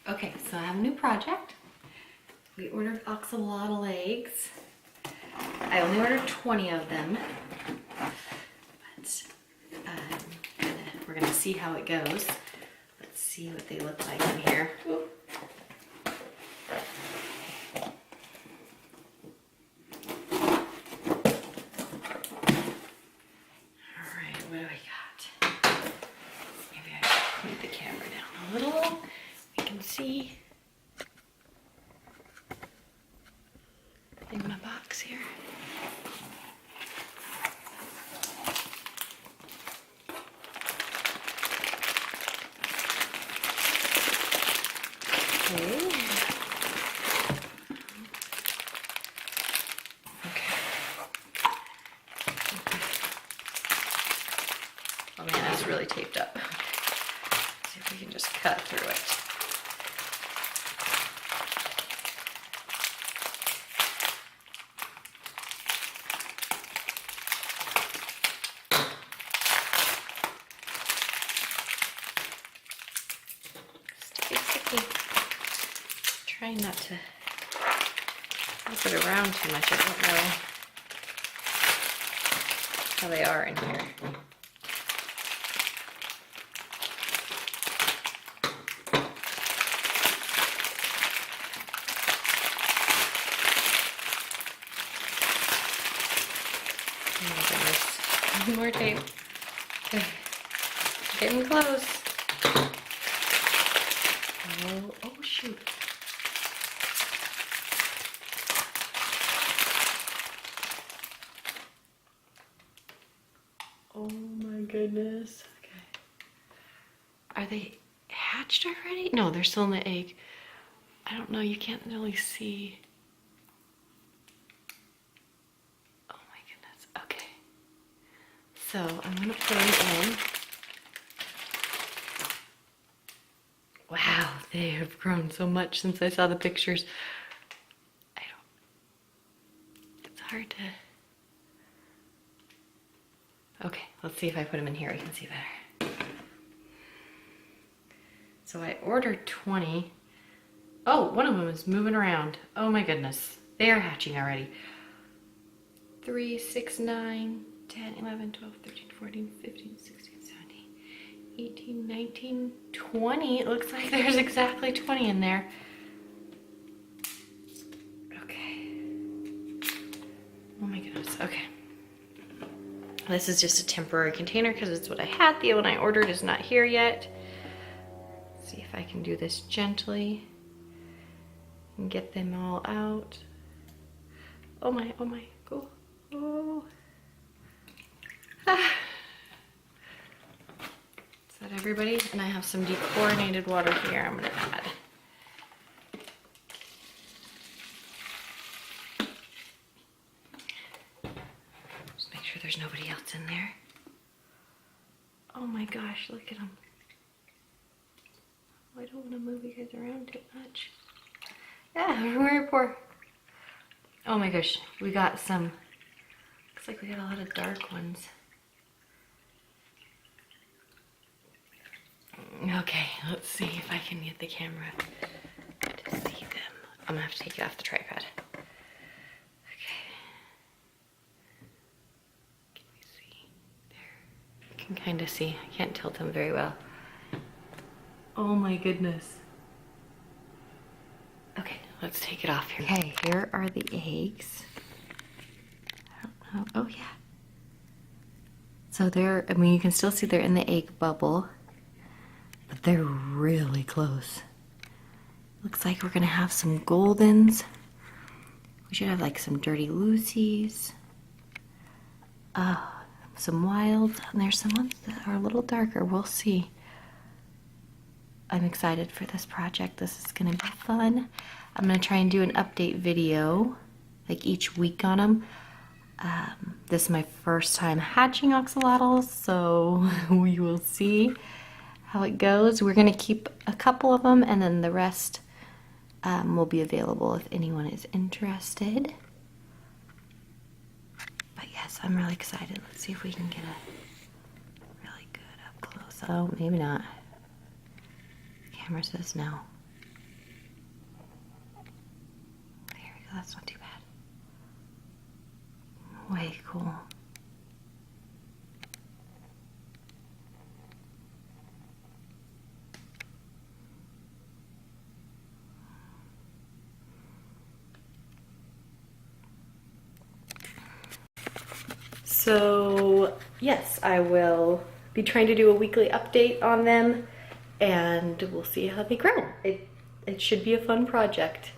Okay, so I have a new project. We ordered axolotl eggs. I only ordered 20 of them, but we're gonna see how it goes. Let's see what they look like in here. Ooh. What do we got? Maybe I should move the camera down a little. We can see in my box here. Okay. Oh man, that's really taped up. Let's see if we can just cut through it. Sticky. Trying not to flip it around too much. I don't know how they are in here. Oh my goodness. More tape. Okay. Getting close. Oh shoot. Oh my goodness. Okay. Are they hatched already? No, they're still in the egg. I don't know, you can't really see. Oh my goodness. Okay. So I'm gonna put them in. Wow, they have grown so much since I saw the pictures. It's hard to. Okay, let's see if I put them in here, I can see better. So I ordered 20. Oh, one of them is moving around. Oh my goodness, they are hatching already. 3, 6, 9, 10, 11, 12, 13, 14, 15, 16, 17, 18, 19, 20. It looks like there's exactly 20 in there. Okay. Oh my goodness, okay. This is just a temporary container because it's what I had. The one I ordered is not here yet. Let's see if I can do this gently and get them all out. Oh my, go. Oh. Ah. Is that everybody? And I have some dechlorinated water here I'm gonna add. Just make sure there's nobody else in there. Oh my gosh, look at them. Oh, I don't want to move you guys around too much. Yeah, very poor. Oh my gosh, we got some, looks like we got a lot of dark ones. Okay, let's see if I can get the camera to see them. I'm gonna have to take it off the tripod. Okay. Can we see? There. I can kind of see. I can't tilt them very well. Oh my goodness. Okay, let's take it off here. Okay, here are the eggs. I don't know. Oh yeah. So they're, I mean, you can still see they're in the egg bubble. But they're really close. Looks like we're gonna have some goldens. We should have like some dirty Lucy's. Some wilds, and there's some ones that are a little darker. We'll see. I'm excited for this project. This is gonna be fun. I'm gonna try and do an update video like each week on them. This is my first time hatching axolotls, so we will see how it goes. We're gonna keep a couple of them and then the rest will be available if anyone is interested. But yes, I'm really excited. Let's see if we can get a really good up close. Oh, maybe not. The camera says no. that's not too bad. Way cool. So yes, I will be trying to do a weekly update on them, and we'll see how they grow. It should be a fun project.